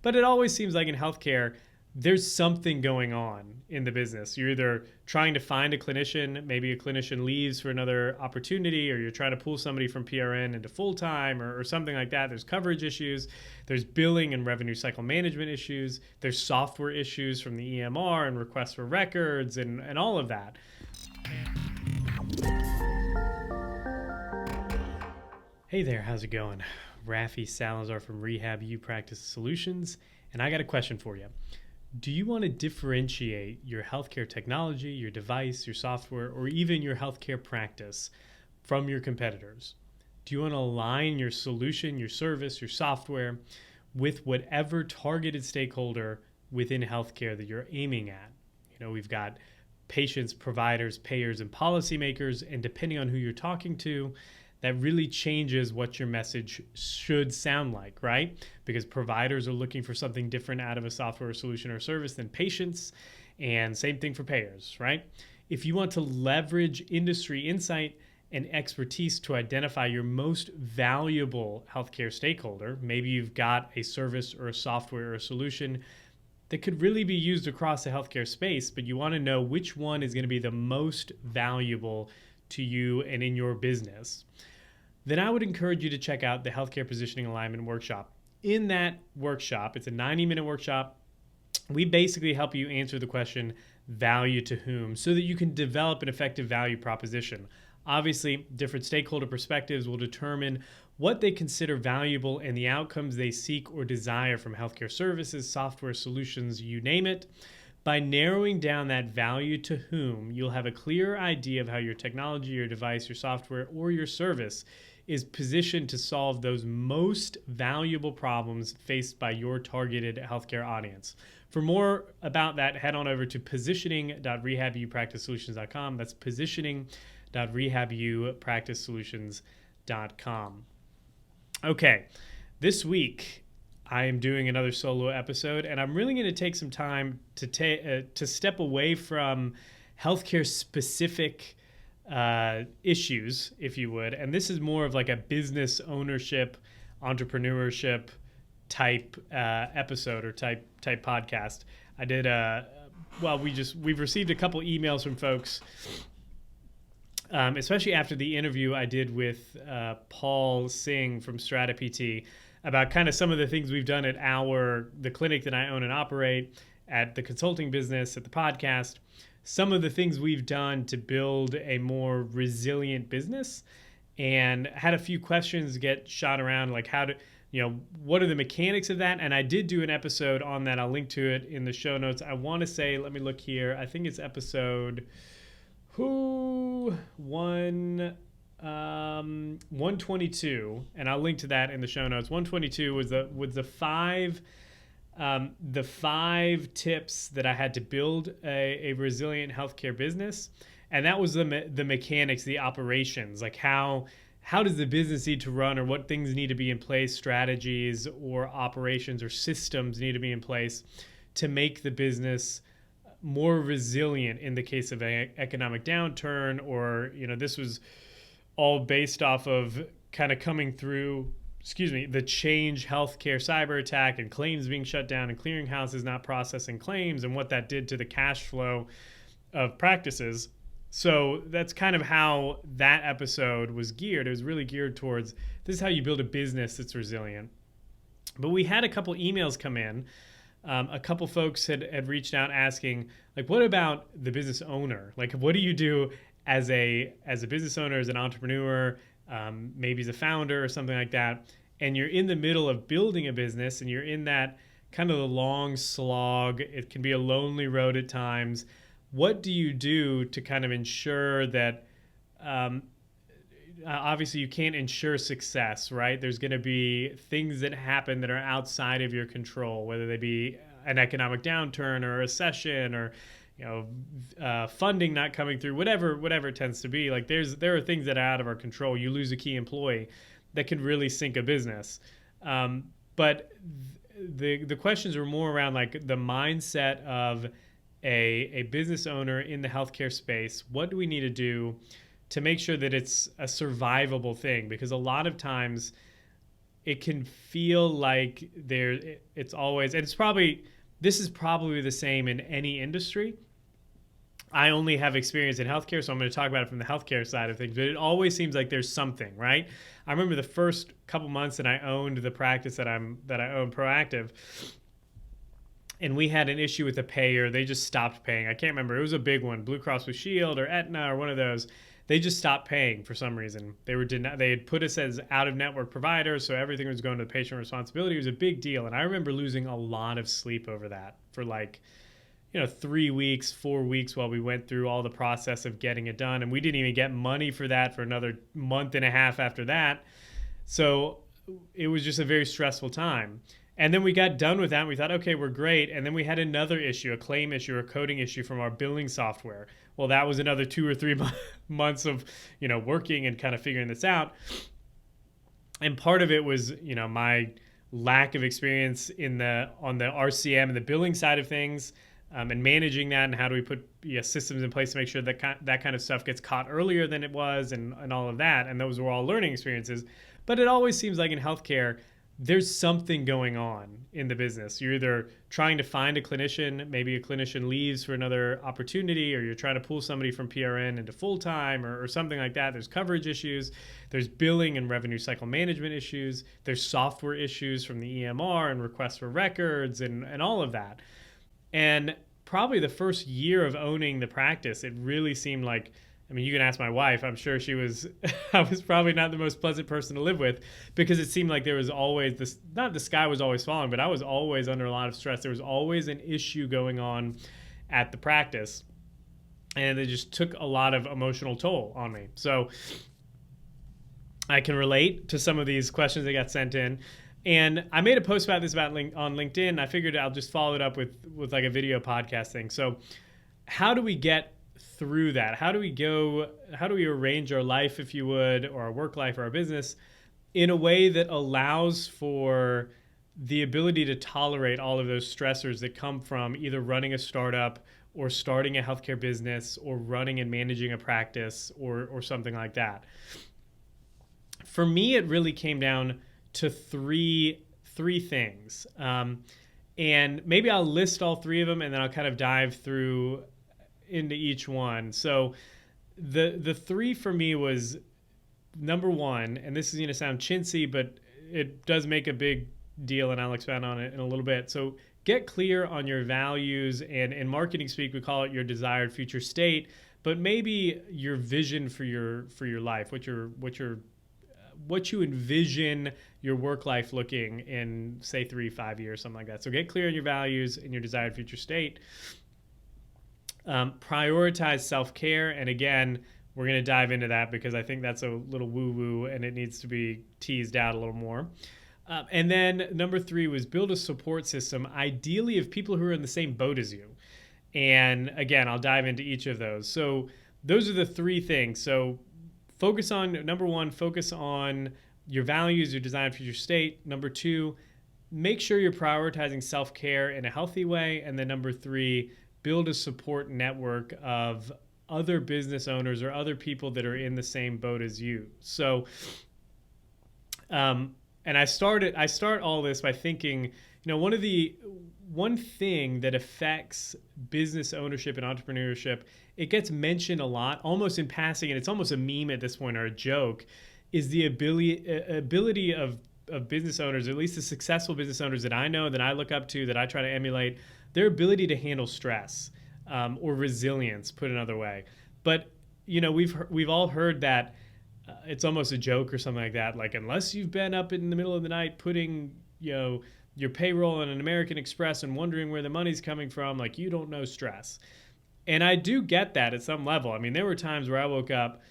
But it always seems like in healthcare, there's something going on in the business. You're either trying to find a clinician, maybe a clinician leaves for another opportunity, or you're trying to pull somebody from PRN into full-time or something like that. There's coverage issues, there's billing and revenue cycle management issues, there's software issues from the EMR and requests for records and all of that. Hey there, how's it going? Rafi Salazar from Rehab U Practice Solutions, and I got a question for you. Do you want to differentiate your healthcare technology, your device, your software, or even your healthcare practice from your competitors? Do you want to align your solution, your service, your software with whatever targeted stakeholder within healthcare that you're aiming at? You know, we've got patients, providers, payers, and policymakers, and depending on who you're talking to, that really changes what your message should sound like, right? Because providers are looking for something different out of a software solution or service than patients, and same thing for payers, right? If you want to leverage industry insight and expertise to identify your most valuable healthcare stakeholder, maybe you've got a service or a software or a solution that could really be used across the healthcare space, but you want to know which one is going to be the most valuable to you and in your business, then I would encourage you to check out the Healthcare Positioning Alignment Workshop. In that workshop, it's a 90-minute workshop, we basically help you answer the question, value to whom, so that you can develop an effective value proposition. Obviously, different stakeholder perspectives will determine what they consider valuable and the outcomes they seek or desire from healthcare services, software solutions, you name it. By narrowing down that value to whom, you'll have a clear idea of how your technology, your device, your software, or your service is positioned to solve those most valuable problems faced by your targeted healthcare audience. For more about that, head on over to positioning.rehabupracticesolutions.com. That's positioning.rehabupracticesolutions.com. Okay, this week I am doing another solo episode, and I'm really going to take some time to step away from healthcare specific issues, if you would. And this is more of like a business ownership, entrepreneurship type episode or type podcast. I did we've received a couple emails from folks, especially after the interview I did with Paul Singh from Strata PT about kind of some of the things we've done at the clinic that I own and operate, at the consulting business, at the podcast. Some of the things we've done to build a more resilient business, and had a few questions get shot around, like what are the mechanics of that? And I did do an episode on that. I'll link to it in the show notes. I want to say, let me look here. I think it's episode 122, and I'll link to that in the show notes. 122 was the five tips that I had to build a resilient healthcare business. And that was the mechanics, the operations, like how does the business need to run, or what things need to be in place, strategies or operations or systems need to be in place to make the business more resilient in the case of an economic downturn. Or, this was all based off of kind of coming through the Change Healthcare cyber attack and claims being shut down and clearinghouses not processing claims, and what that did to the cash flow of practices. So that's kind of how that episode was geared. It was really geared towards, this is how you build a business that's resilient. But we had a couple emails come in. A couple folks had reached out asking, like, what about the business owner? Like, what do you do as a business owner, as an entrepreneur, maybe as a founder or something like that, and you're in the middle of building a business, and you're in that kind of the long slog. It can be a lonely road at times. What do you do to kind of ensure that, obviously you can't ensure success, right? There's going to be things that happen that are outside of your control, whether they be an economic downturn or a recession, or funding not coming through, whatever it tends to be. Like there are things that are out of our control. You lose a key employee that could really sink a business. But the questions are more around like the mindset of a business owner in the healthcare space. What do we need to do to make sure that it's a survivable thing? Because a lot of times it can feel like it's always, and this is probably the same in any industry. I only have experience in healthcare, so I'm going to talk about it from the healthcare side of things. But it always seems like there's something, right? I remember the first couple months that I owned the practice that I own, Proactive, and we had an issue with a payer. They just stopped paying. I can't remember. It was a big one, Blue Cross Blue Shield or Aetna or one of those. They just stopped paying for some reason. They had put us as out-of-network providers, so everything was going to the patient responsibility. It was a big deal, and I remember losing a lot of sleep over that for 3 weeks, 4 weeks while we went through all the process of getting it done. And we didn't even get money for that for another month and a half after that. So it was just a very stressful time. And then we got done with that and we thought, okay, we're great. And then we had another issue, a claim issue or coding issue from our billing software. Well, that was another 2 or 3 months of, working and kind of figuring this out. And part of it was, my lack of experience on the RCM and the billing side of things. And managing that, and how do we put systems in place to make sure that that kind of stuff gets caught earlier than it was, and all of that. And those were all learning experiences. But it always seems like in healthcare, there's something going on in the business. You're either trying to find a clinician, maybe a clinician leaves for another opportunity, or you're trying to pull somebody from PRN into full-time or something like that. There's coverage issues. There's billing and revenue cycle management issues. There's software issues from the EMR and requests for records and all of that. And probably the first year of owning the practice, it really seemed like, you can ask my wife, I'm sure I was probably not the most pleasant person to live with, because it seemed like there was always this, not the sky was always falling, but I was always under a lot of stress. There was always an issue going on at the practice, and it just took a lot of emotional toll on me. So I can relate to some of these questions that got sent in. And I made a post about this on LinkedIn. I figured I'll just follow it up with like a video podcast thing. So how do we get through that? How do we arrange our life, if you would, or our work life or our business in a way that allows for the ability to tolerate all of those stressors that come from either running a startup or starting a healthcare business or running and managing a practice or something like that? For me, it really came down to three things. And maybe I'll list all three of them and then I'll kind of dive through into each one. So the three for me was, number one, and this is going to sound chintzy, but it does make a big deal, and I'll expand on it in a little bit. So get clear on your values, and in marketing speak, we call it your desired future state, but maybe your vision for your life, what you envision your work life looking in, say, 3-5 years, something like that. So get clear on your values and your desired future state. Prioritize self-care. And again, we're going to dive into that because I think that's a little woo-woo and it needs to be teased out a little more. And then number 3 was build a support system, ideally of people who are in the same boat as you. And again, I'll dive into each of those. So those are the 3 things. So number 1, focus on your values, your desired future state. Number 2, make sure you're prioritizing self-care in a healthy way. And then number 3, build a support network of other business owners or other people that are in the same boat as you. So, and I start all this by thinking, one thing that affects business ownership and entrepreneurship, it gets mentioned a lot, almost in passing, and it's almost a meme at this point or a joke, is the ability of business owners, at least the successful business owners that I know, that I look up to, that I try to emulate, their ability to handle stress or resilience, put another way. But we've all heard that it's almost a joke or something like that. Like, unless you've been up in the middle of the night putting your payroll on an American Express and wondering where the money's coming from, like, you don't know stress. And I do get that at some level. I mean, there were times where I woke up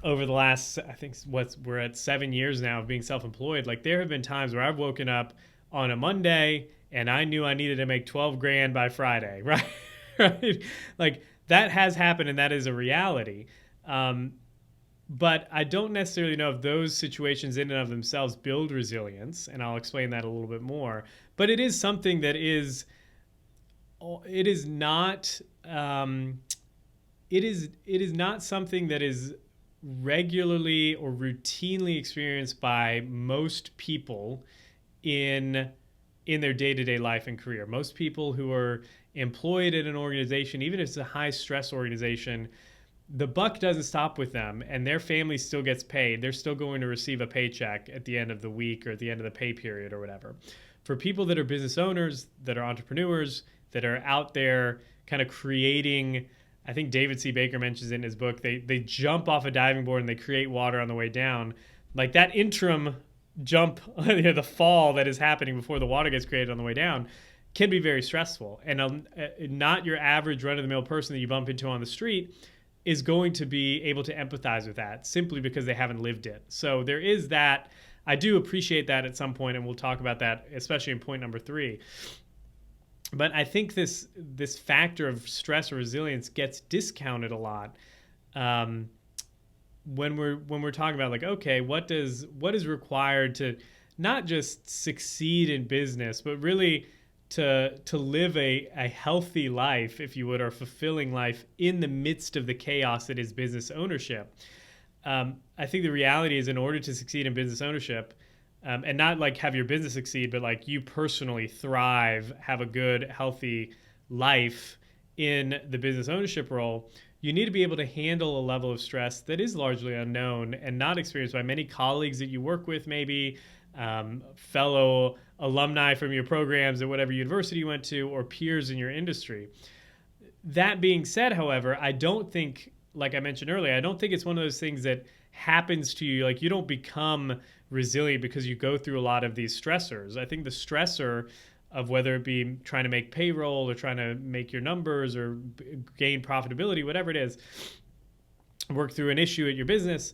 over the last, I think we're at 7 years now of being self-employed. Like, there have been times where I've woken up on a Monday and I knew I needed to make 12 grand by Friday, right? Right? Like, that has happened and that is a reality. But I don't necessarily know if those situations in and of themselves build resilience, and I'll explain that a little bit more. But it is something that is not something that is regularly or routinely experienced by most people in their day-to-day life and career. Most people who are employed at an organization, even if it's a high stress organization, the buck doesn't stop with them and their family still gets paid. They're still going to receive a paycheck at the end of the week or at the end of the pay period or whatever. For people that are business owners, that are entrepreneurs, that are out there kind of creating, I think David C. Baker mentions it in his book, they jump off a diving board and they create water on the way down. Like that interim jump, the fall that is happening before the water gets created on the way down can be very stressful. And not your average run-of-the-mill person that you bump into on the street is going to be able to empathize with that simply because they haven't lived it. So there is that. I do appreciate that at some point, and we'll talk about that, especially in point number 3. But I think this factor of stress or resilience gets discounted a lot when we're talking about like, okay, what is required to not just succeed in business, but really to live a healthy life, if you would, or fulfilling life in the midst of the chaos that is business ownership. I think the reality is, in order to succeed in business ownership, and not like have your business succeed, but like you personally thrive, have a good, healthy life in the business ownership role, you need to be able to handle a level of stress that is largely unknown and not experienced by many colleagues that you work with, maybe fellow alumni from your programs at whatever university you went to, or peers in your industry. That being said, however, I don't think, like I mentioned earlier, I don't think it's one of those things that happens to you. Like, you don't become resilient because you go through a lot of these stressors. I think the stressor of whether it be trying to make payroll or trying to make your numbers or gain profitability, whatever it is, work through an issue at your business,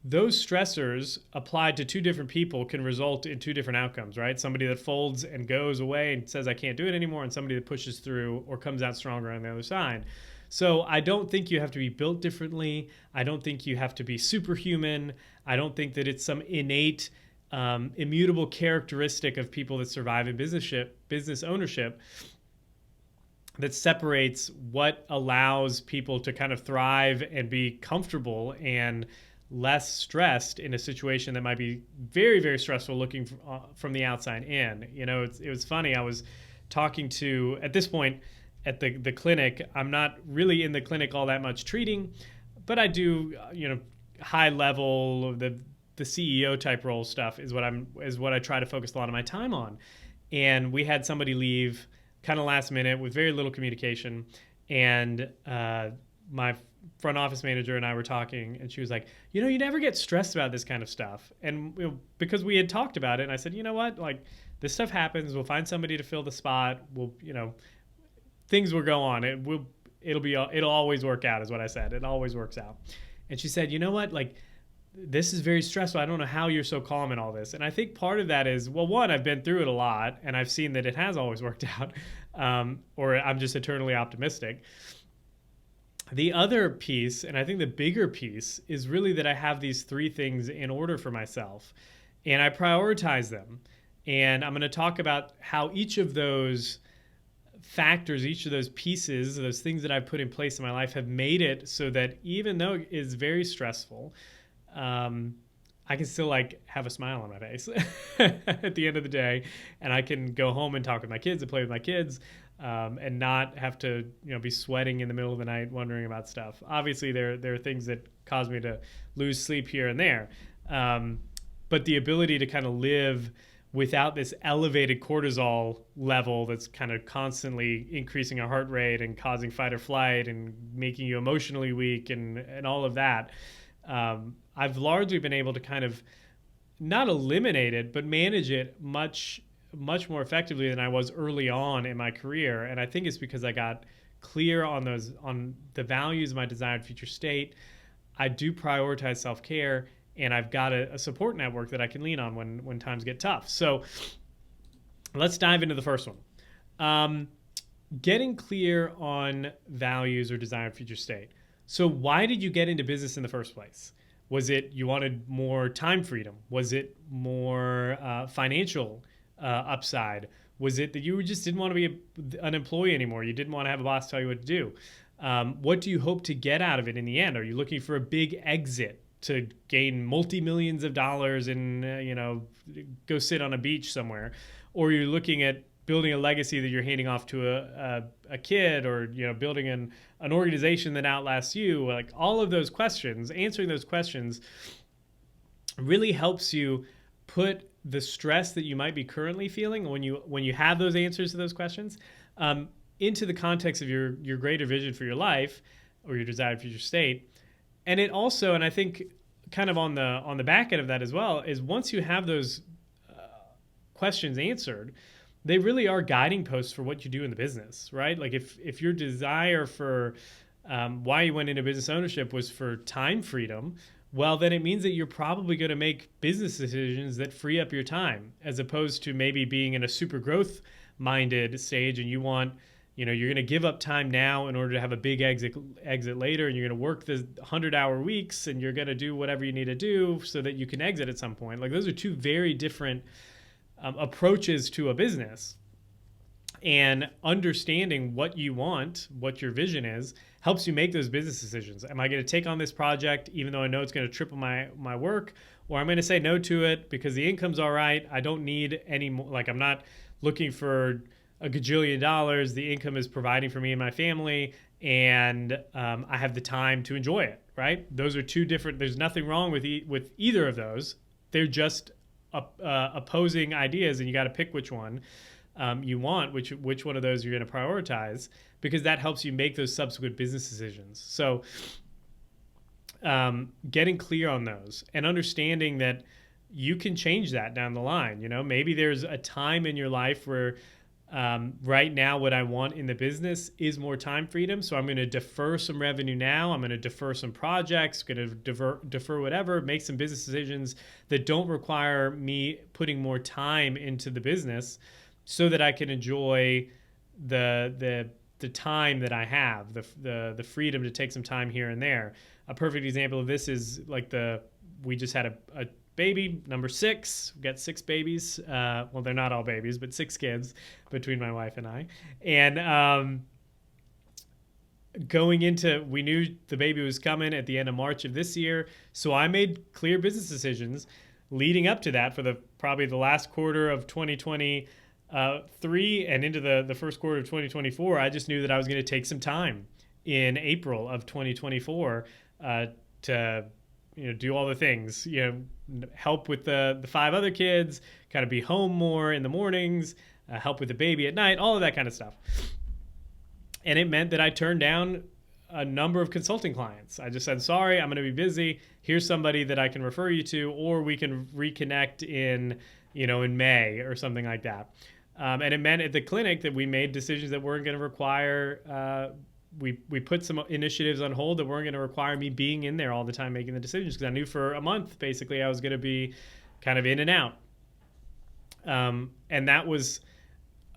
those stressors applied to two different people can result in two different outcomes, right? Somebody that folds and goes away and says, I can't do it anymore, and somebody that pushes through or comes out stronger on the other side. So I don't think you have to be built differently. I don't think you have to be superhuman. I don't think that it's some innate, immutable characteristic of people that survive in business ownership that separates what allows people to kind of thrive and be comfortable and less stressed in a situation that might be very, very stressful looking from the outside in. You know, it was funny. I was talking to, at this point, at the clinic, I'm not really in the clinic all that much treating, but I do, high level, the CEO type role stuff is what I try to focus a lot of my time on. And we had somebody leave kind of last minute with very little communication. And my front office manager and I were talking, and she was like, you never get stressed about this kind of stuff. And because we had talked about it, and I said, you know what, like, this stuff happens. We'll find somebody to fill the spot. Things will go on. It'll always work out, is what I said. It always works out. And she said, you know what, like, this is very stressful. I don't know how you're so calm in all this. And I think part of that is, well, one, I've been through it a lot, and I've seen that it has always worked out, or I'm just eternally optimistic. The other piece, and I think the bigger piece, is really that I have these 3 things in order for myself, and I prioritize them. And I'm going to talk about how each of those factors, each of those pieces, those things that I've put in place in my life have made it so that even though it is very stressful, I can still like have a smile on my face at the end of the day, and I can go home and talk with my kids and play with my kids, and not have to be sweating in the middle of the night wondering about stuff. Obviously, there are things that cause me to lose sleep here and there, but the ability to kind of live without this elevated cortisol level that's kind of constantly increasing our heart rate and causing fight or flight and making you emotionally weak and all of that, I've largely been able to kind of not eliminate it, but manage it much more effectively than I was early on in my career. And I think it's because I got clear on the values of my desired future state. I do prioritize self-care, and I've got a support network that I can lean on when times get tough. So let's dive into the first one. Getting clear on values or desired future state. So why did you get into business in the first place? Was it you wanted more time freedom? Was it more financial upside? Was it that you just didn't want to be an employee anymore? You didn't want to have a boss tell you what to do? What do you hope to get out of it in the end? Are you looking for a big exit to gain multi-millions of dollars and go sit on a beach somewhere, or you're looking at building a legacy that you're handing off to a kid, or building an organization that outlasts you? Like, all of those questions, answering those questions really helps you put the stress that you might be currently feeling when you have those answers to those questions into the context of your greater vision for your life or your desired future state. And it also, and I think kind of on the back end of that as well, is once you have those questions answered, they really are guiding posts for what you do in the business, right? Like, if your desire for why you went into business ownership was for time freedom, well, then it means that you're probably going to make business decisions that free up your time, as opposed to maybe being in a super growth minded stage and you're going to give up time now in order to have a big exit later, and you're going to work the 100-hour weeks, and you're going to do whatever you need to do so that you can exit at some point. Like, those are two very different approaches to a business. And understanding what you want, what your vision is, helps you make those business decisions. Am I going to take on this project even though I know it's going to triple my work? Or I'm going to say no to it because the income's all right. I don't need any more. Like, I'm not looking for a gajillion dollars. The income is providing for me and my family, and I have the time to enjoy it, right? Those are two different. There's nothing wrong with either of those. They're just opposing ideas, and you got to pick which one you want, which one of those you're going to prioritize, because that helps you make those subsequent business decisions. So getting clear on those and understanding that you can change that down the line. Maybe there's a time in your life where right now what I want in the business is more time freedom. So I'm going to defer some revenue now. I'm going to defer some projects, going to defer whatever, make some business decisions that don't require me putting more time into the business, so that I can enjoy the time that I have, the freedom to take some time here and there. A perfect example of this is like we just had a baby, number 6. We've got 6 babies. Well, they're not all babies, but 6 kids between my wife and I. And we knew the baby was coming at the end of March of this year. So I made clear business decisions leading up to that for probably the last quarter of 2023 and into the first quarter of 2024. I just knew that I was going to take some time in April of 2024 to do all the things, help with the 5 other kids, kind of be home more in the mornings, help with the baby at night, all of that kind of stuff. And it meant that I turned down a number of consulting clients. I just said, sorry, I'm going to be busy. Here's somebody that I can refer you to, or we can reconnect in May or something like that. And it meant at the clinic that we made decisions that weren't going to require, we put some initiatives on hold that weren't going to require me being in there all the time making the decisions, because I knew for a month, basically, I was going to be kind of in and out. And that was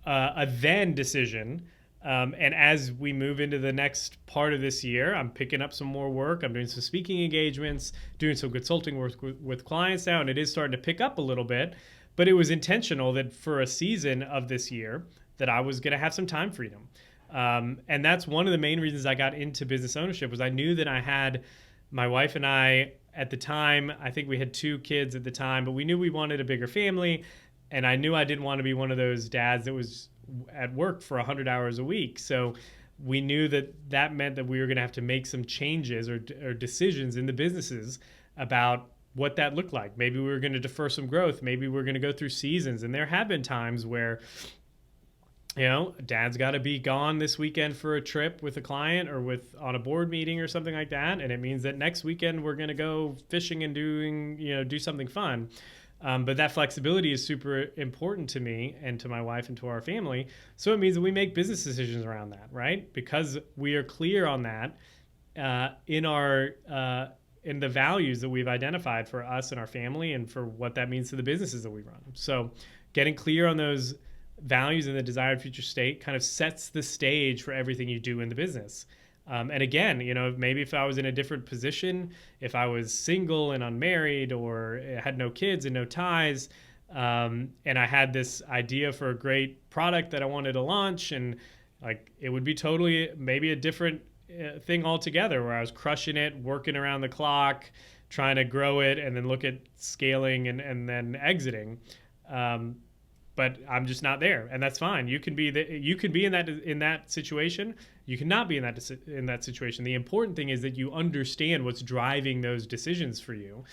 a then decision. And as we move into the next part of this year, I'm picking up some more work. I'm doing some speaking engagements, doing some consulting work with clients now, and it is starting to pick up a little bit. But it was intentional that for a season of this year that I was going to have some time freedom. And that's one of the main reasons I got into business ownership, was I knew that I had my wife and I at the time, I think we had 2 kids at the time, but we knew we wanted a bigger family. And I knew I didn't want to be one of those dads that was at work for 100 hours a week. So we knew that meant that we were going to have to make some changes or decisions in the businesses about what that looked like. Maybe we were going to defer some growth. Maybe we're going to go through seasons. And there have been times where, dad's got to be gone this weekend for a trip with a client or on a board meeting or something like that. And it means that next weekend we're going to go fishing and do something fun. But that flexibility is super important to me and to my wife and to our family. So it means that we make business decisions around that, right? Because we are clear on that in the values that we've identified for us and our family, and for what that means to the businesses that we run. So getting clear on those values in the desired future state kind of sets the stage for everything you do in the business. And again, maybe if I was in a different position, if I was single and unmarried, or had no kids and no ties, and I had this idea for a great product that I wanted to launch, and like it would be totally maybe a different thing altogether, where I was crushing it, working around the clock, trying to grow it, and then look at scaling and then exiting. But I'm just not there, and that's fine. You can be in that situation. You cannot be in that situation. The important thing is that you understand what's driving those decisions for you,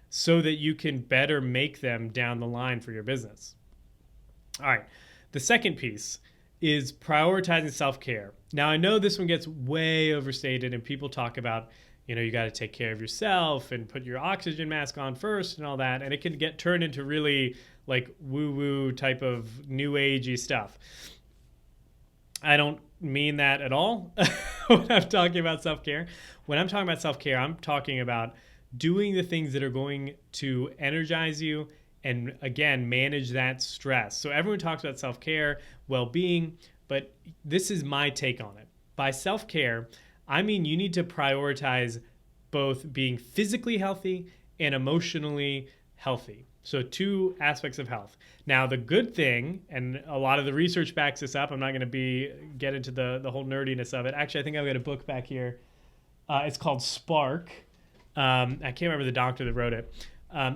so that you can better make them down the line for your business. All right. The second piece is prioritizing self-care. Now, I know this one gets way overstated, and people talk about, you got to take care of yourself and put your oxygen mask on first and all that. And it can get turned into really like woo-woo type of new agey stuff. I don't mean that at all when I'm talking about self-care. When I'm talking about self-care, I'm talking about doing the things that are going to energize you and, again, manage that stress. So everyone talks about self-care, well-being, but this is my take on it. By self-care, I mean you need to prioritize both being physically healthy and emotionally healthy. So two aspects of health. Now, the good thing, and a lot of the research backs this up, I'm not going to get into the whole nerdiness of it. Actually, I think I've got a book back here. It's called Spark. I can't remember the doctor that wrote it.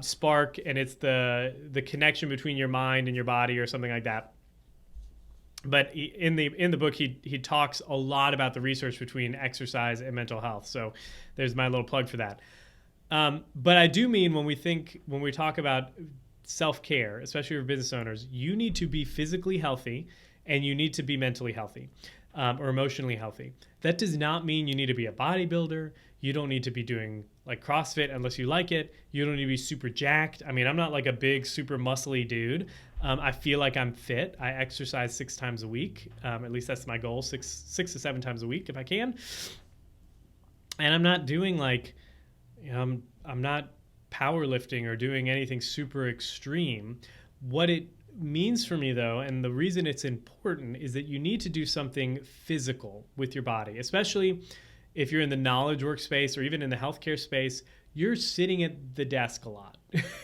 Spark, and it's the connection between your mind and your body or something like that. But in the book, he talks a lot about the research between exercise and mental health. So there's my little plug for that. But I do mean when we talk about self-care, especially for business owners, you need to be physically healthy and you need to be mentally healthy or emotionally healthy. That does not mean you need to be a bodybuilder. You don't need to be doing like CrossFit unless you like it. You don't need to be super jacked. I mean, I'm not like a big, super muscly dude. I feel like I'm fit. I exercise 6 times a week. At least that's my goal, 6 to 7 times a week if I can. And I'm not doing like, I'm not powerlifting or doing anything super extreme. What it means for me though, and the reason it's important, is that you need to do something physical with your body, especially if you're in the knowledge workspace or even in the healthcare space. You're sitting at the desk a lot.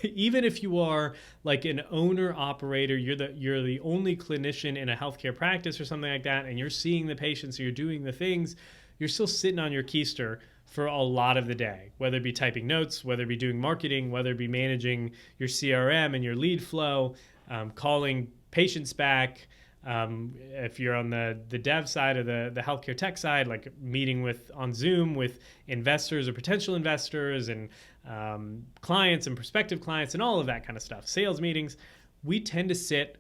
Even if you are like an owner operator, you're the only clinician in a healthcare practice or something like that, and you're seeing the patients, so you're doing the things, you're still sitting on your keister for a lot of the day, whether it be typing notes, whether it be doing marketing, whether it be managing your CRM and your lead flow, calling patients back. If you're on the dev side or the healthcare tech side, like meeting on Zoom with investors or potential investors and clients and prospective clients and all of that kind of stuff, sales meetings, we tend to sit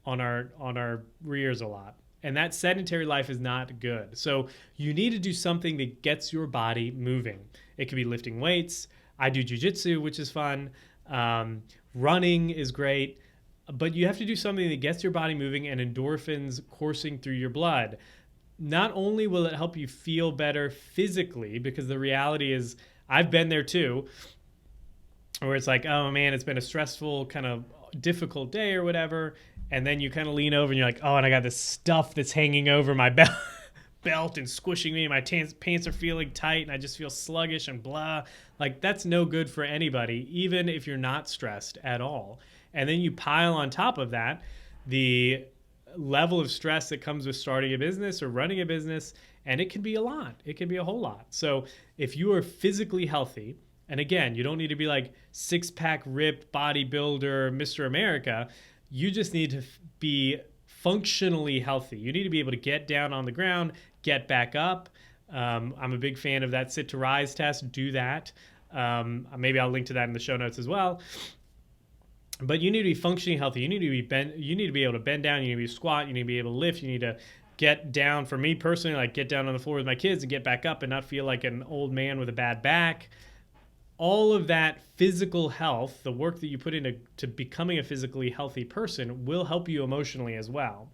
on our rears a lot. And that sedentary life is not good. So you need to do something that gets your body moving. It could be lifting weights. I do jujitsu, which is fun. Running is great. But you have to do something that gets your body moving and endorphins coursing through your blood. Not only will it help you feel better physically, because the reality is, I've been there too, where it's like, oh man, it's been a stressful, kind of difficult day or whatever. And then you kind of lean over and you're like, oh, and I got this stuff that's hanging over my belt and squishing me. My pants are feeling tight and I just feel sluggish and blah. Like, that's no good for anybody, even if you're not stressed at all. And then you pile on top of that the level of stress that comes with starting a business or running a business, and it can be a lot. It can be a whole lot. So if you are physically healthy, and again, you don't need to be like 6-pack ripped bodybuilder, Mr. America. You just need to be functionally healthy. You need to be able to get down on the ground, get back up. I'm a big fan of that sit to rise test. Do that. Maybe I'll link to that in the show notes as well. But you need to be functioning healthy. You need to be able to bend down. You need to be squat. You need to be able to lift. You need to get down. For me personally, like get down on the floor with my kids and get back up and not feel like an old man with a bad back. All of that physical health, the work that you put into becoming a physically healthy person, will help you emotionally as well.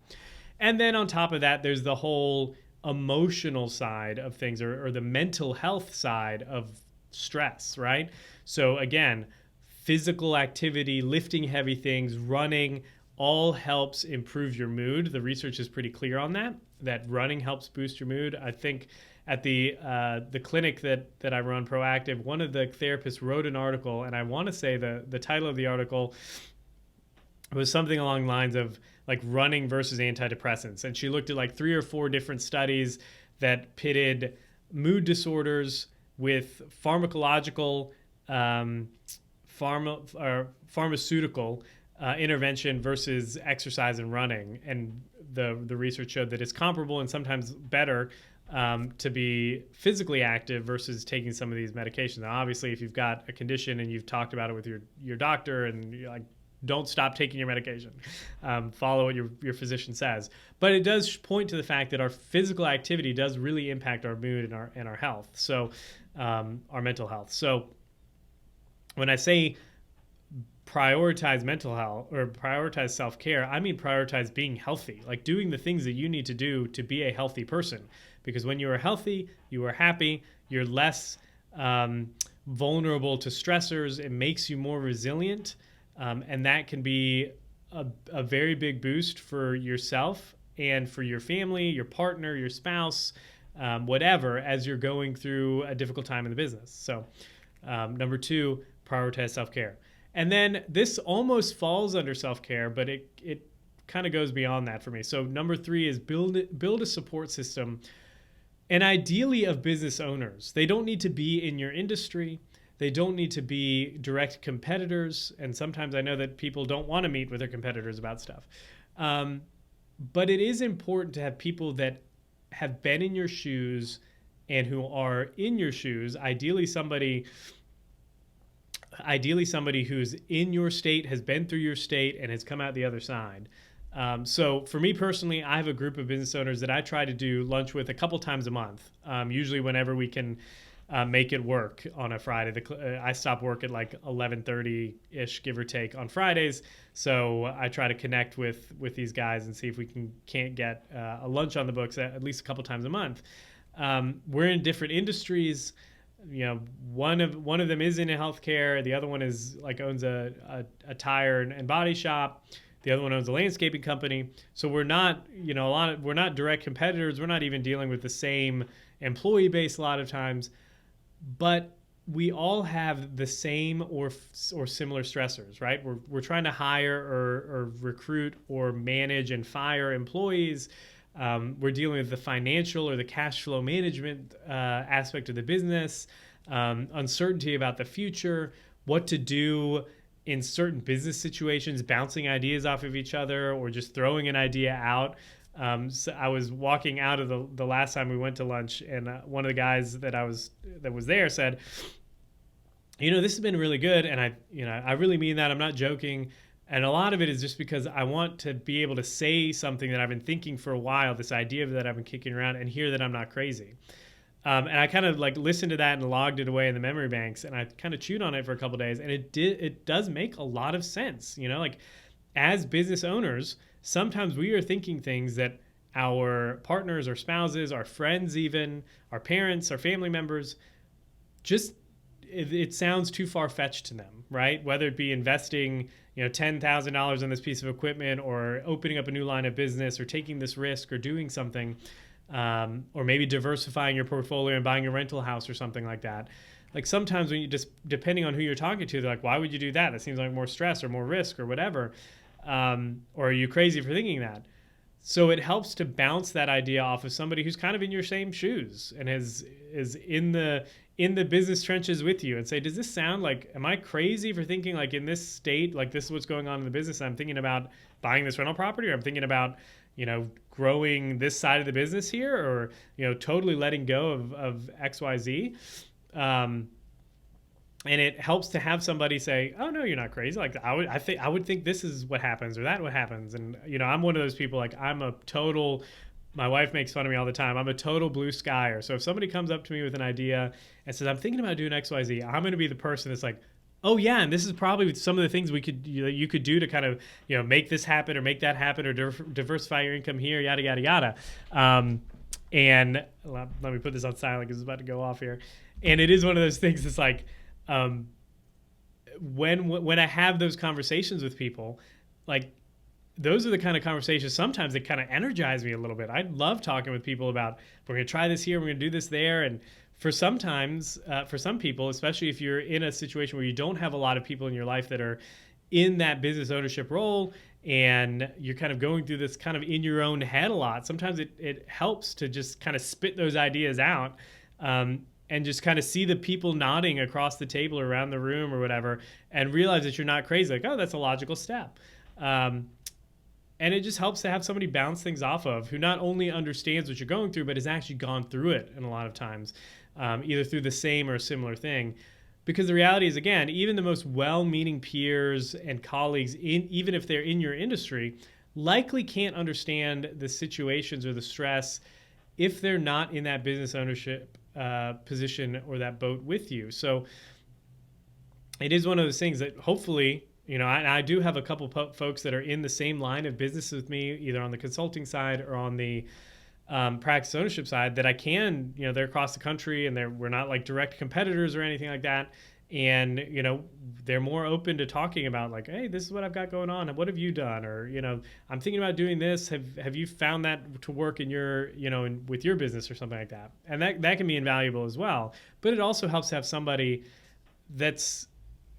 And then on top of that, there's the whole emotional side of things, or the mental health side of stress, right? So again, physical activity, lifting heavy things, running, all helps improve your mood. The research is pretty clear on that running helps boost your mood. I think at the clinic that I run, Proactive, one of the therapists wrote an article, and I want to say the title of the article was something along the lines of like running versus antidepressants. And she looked at like 3 or 4 different studies that pitted mood disorders with pharmacological, pharmaceutical intervention versus exercise and running. And the research showed that it's comparable and sometimes better to be physically active versus taking some of these medications. Now, obviously, if you've got a condition and you've talked about it with your doctor and you're like, don't stop taking your medication. Follow what your physician says. But it does point to the fact that our physical activity does really impact our mood and our health. So our mental health. So when I say prioritize mental health or prioritize self-care, I mean prioritize being healthy, like doing the things that you need to do to be a healthy person. Because when you are healthy, you are happy, you're less vulnerable to stressors, it makes you more resilient. And that can be a very big boost for yourself and for your family, your partner, your spouse, whatever, as you're going through a difficult time in the business. So number 2, prioritize self-care. And then this almost falls under self-care, but it kind of goes beyond that for me. So number 3 is build a support system, and ideally of business owners. They don't need to be in your industry. They don't need to be direct competitors. And sometimes I know that people don't want to meet with their competitors about stuff. But it is important to have people that have been in your shoes and who are in your shoes, ideally somebody who's in your state, has been through your state, and has come out the other side. So for me personally, I have a group of business owners that I try to do lunch with a couple times a month, usually whenever we can make it work on a Friday. I stop work at like 11:30-ish, give or take, on Fridays. So I try to connect with these guys and see if we can't get a lunch on the books at least a couple times a month. We're in different industries. You know, one of them is in healthcare. The other one owns a tire and body shop. The other one owns a landscaping company. So we're not, we're not direct competitors. We're not even dealing with the same employee base a lot of times, but we all have the same or similar stressors, right? We're trying to hire or recruit or manage and fire employees. We're dealing with the financial or the cash flow management aspect of the business, uncertainty about the future, what to do in certain business situations, bouncing ideas off of each other or just throwing an idea out. So I was walking out of the last time we went to lunch, and one of the guys that was there said, this has been really good, and I really mean that. I'm not joking. And a lot of it is just because I want to be able to say something that I've been thinking for a while, this idea that I've been kicking around, and hear that I'm not crazy. And I kind of listened to that and logged it away in the memory banks, and I kind of chewed on it for a couple of days, and it does make a lot of sense. As business owners, sometimes we are thinking things that our partners or spouses, our friends even, our parents, our family members, just it sounds too far-fetched to them, right? Whether it be investing $10,000 in this piece of equipment, or opening up a new line of business, or taking this risk, or doing something, or maybe diversifying your portfolio and buying a rental house or something like that. Like sometimes when you just, depending on who you're talking to, they're like, why would you do that? That seems like more stress or more risk or whatever. Or are you crazy for thinking that? So it helps to bounce that idea off of somebody who's kind of in your same shoes and is in the business trenches with you, and say, does this sound like, am I crazy for thinking like in this state, like this is what's going on in the business? I'm thinking about buying this rental property, or I'm thinking about, growing this side of the business here, or, totally letting go of XYZ. And it helps to have somebody say, oh no, you're not crazy. Like I would think this is what happens, or that what happens. And, I'm one of those people, like my wife makes fun of me all the time. I'm a total blue skyer. So if somebody comes up to me with an idea and says, I'm thinking about doing XYZ, I'm going to be the person that's like, oh yeah, and this is probably some of the things you could do to kind of, make this happen or make that happen, or diversify your income here, yada, yada, yada. And let me put this on silent because it's about to go off here. And it is one of those things that's like, when I have those conversations with people, like, those are the kind of conversations sometimes that kind of energize me a little bit. I love talking with people about, we're going to try this here, we're going to do this there. And for some people, especially if you're in a situation where you don't have a lot of people in your life that are in that business ownership role and you're kind of going through this kind of in your own head a lot, sometimes it helps to just kind of spit those ideas out, and just kind of see the people nodding across the table or around the room or whatever, and realize that you're not crazy. Like, oh, that's a logical step. And it just helps to have somebody bounce things off of who not only understands what you're going through, but has actually gone through it in a lot of times, either through the same or a similar thing. Because the reality is, again, even the most well-meaning peers and colleagues, even if they're in your industry, likely can't understand the situations or the stress if they're not in that business ownership position or that boat with you. So it is one of those things that hopefully, I do have a couple folks that are in the same line of business with me, either on the consulting side or on the practice ownership side, that I can, they're across the country and we're not like direct competitors or anything like that. And, they're more open to talking about like, hey, this is what I've got going on. What have you done? Or, I'm thinking about doing this. Have you found that to work in your, with your business or something like that? And that can be invaluable as well. But it also helps to have somebody that's,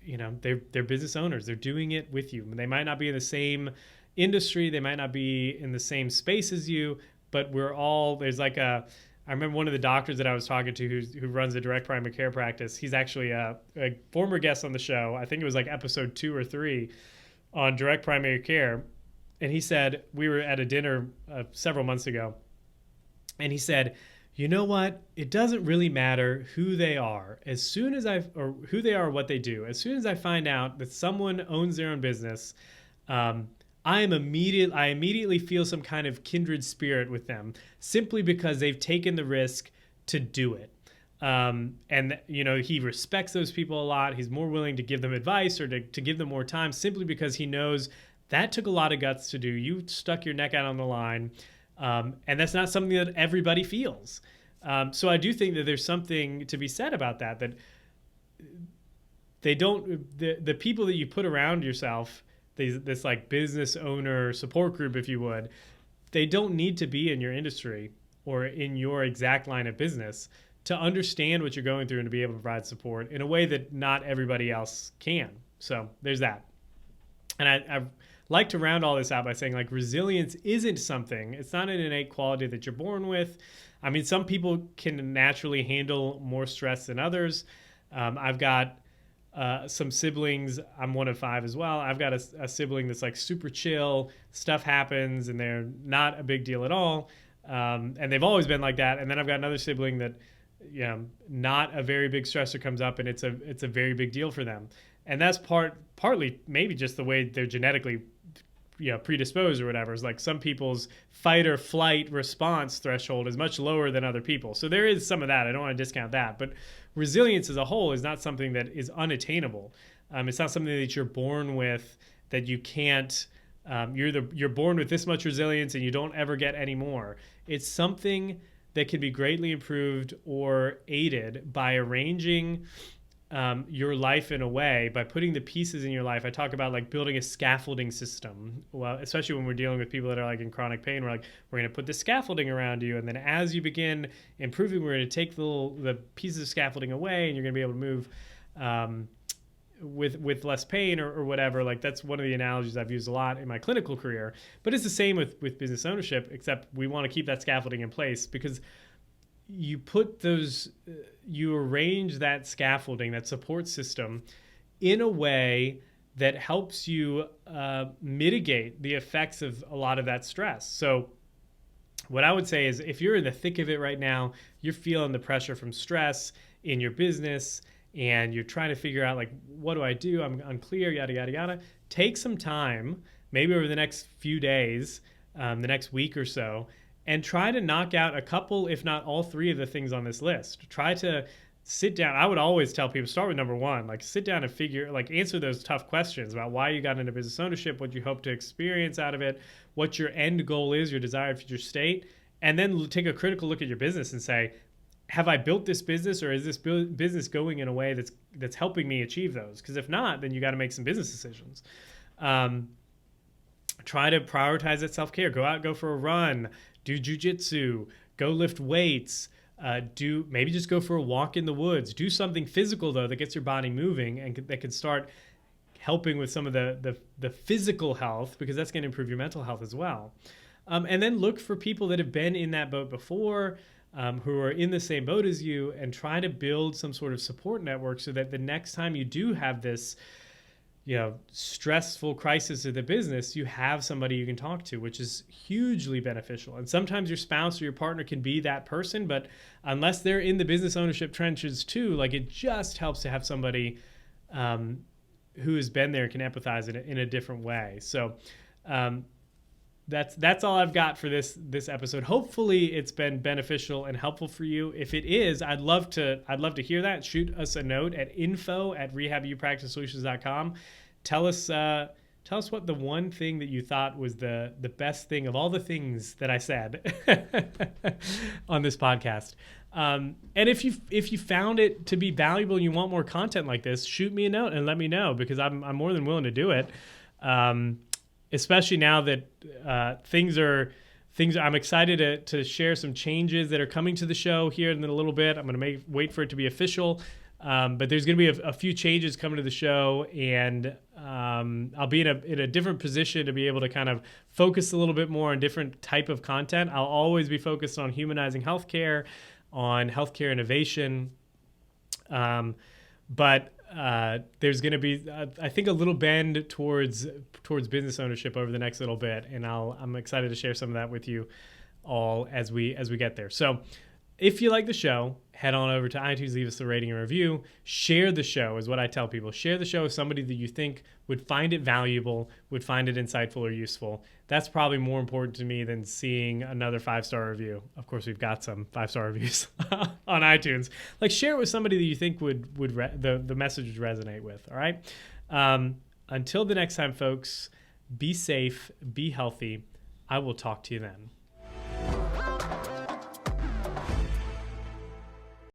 they're business owners. They're doing it with you. They might not be in the same industry. They might not be in the same space as you, but there's like I remember one of the doctors that I was talking to who runs a direct primary care practice. He's actually a former guest on the show. I think it was like episode 2 or 3 on direct primary care. And he said, we were at a dinner several months ago. And he said, you know what? It doesn't really matter who they are. Or who they are, or what they do. As soon as I find out that someone owns their own business, I immediately feel some kind of kindred spirit with them, simply because they've taken the risk to do it. And he respects those people a lot. He's more willing to give them advice or to give them more time, simply because he knows that took a lot of guts to do. You stuck your neck out on the line. And that's not something that everybody feels. So I do think that there's something to be said about that the people that you put around yourself, this like business owner support group, if you would, they don't need to be in your industry or in your exact line of business to understand what you're going through and to be able to provide support in a way that not everybody else can. So there's that. And I like to round all this out by saying, like, resilience isn't something, it's not an innate quality that you're born with. I mean, some people can naturally handle more stress than others. I've got some siblings. I'm one of 5 as well. I've got a sibling that's like super chill. Stuff happens and they're not a big deal at all. And they've always been like that. And then I've got another sibling that, not a very big stressor comes up and it's a very big deal for them. And that's partly maybe just the way they're genetically predisposed or whatever. Is like some people's fight or flight response threshold is much lower than other people. So there is some of that. I don't want to discount that. But resilience as a whole is not something that is unattainable. It's not something that you're born with, that you can't, you're born with this much resilience and you don't ever get any more. It's something that can be greatly improved or aided by arranging your life in a way, by putting the pieces in your life. I talk about like building a scaffolding system. Well, especially when we're dealing with people that are like in chronic pain, we're going to put the scaffolding around you. And then as you begin improving, we're going to take the pieces of scaffolding away and you're going to be able to move with less pain or whatever. Like that's one of the analogies I've used a lot in my clinical career, but it's the same with business ownership, except we want to keep that scaffolding in place because you arrange that scaffolding, that support system in a way that helps you mitigate the effects of a lot of that stress. So what I would say is if you're in the thick of it right now, you're feeling the pressure from stress in your business and you're trying to figure out like, what do I do? I'm unclear, yada, yada, yada. Take some time, maybe over the next few days, the next week or so, and try to knock out a couple, if not all 3 of the things on this list. Try to sit down. I would always tell people, start with number 1. Like sit down and answer those tough questions about why you got into business ownership, what you hope to experience out of it, what your end goal is, your desired future state, and then take a critical look at your business and say, have I built this business or is this business going in a way that's helping me achieve those? Because if not, then you got to make some business decisions. Try to prioritize that self-care. Go out, go for a run, do jujitsu, go lift weights, maybe just go for a walk in the woods. Do something physical though that gets your body moving and that can start helping with some of the physical health, because that's going to improve your mental health as well. And then look for people that have been in that boat before, who are in the same boat as you, and try to build some sort of support network so that the next time you do have this, stressful crisis of the business, you have somebody you can talk to, which is hugely beneficial. And sometimes your spouse or your partner can be that person, but unless they're in the business ownership trenches too, like, it just helps to have somebody who has been there, can empathize in a different way. So that's all I've got for this episode. Hopefully it's been beneficial and helpful for you. If it is, I'd love to hear that. Shoot us a note at info@rehabupracticesolutions.com. Tell us what the one thing that you thought was the best thing of all the things that I said on this podcast. And if you found it to be valuable and you want more content like this, shoot me a note and let me know, because I'm more than willing to do it. Especially now that I'm excited to share some changes that are coming to the show here in a little bit. I'm going to wait for it to be official. But there's going to be a few changes coming to the show, and I'll be in a different position to be able to kind of focus a little bit more on different type of content. I'll always be focused on humanizing healthcare, on healthcare innovation. But there's going to be, I think, a little bend towards business ownership over the next little bit, and I'm excited to share some of that with you all as we get there. So, if you like the show, head on over to iTunes, leave us a rating and review. Share the show is what I tell people. Share the show with somebody that you think would find it valuable, would find it insightful or useful. That's probably more important to me than seeing another 5-star review. Of course, we've got some 5-star reviews on iTunes. Like, share it with somebody that you think the message would resonate with. All right. Until the next time, folks, be safe, be healthy. I will talk to you then.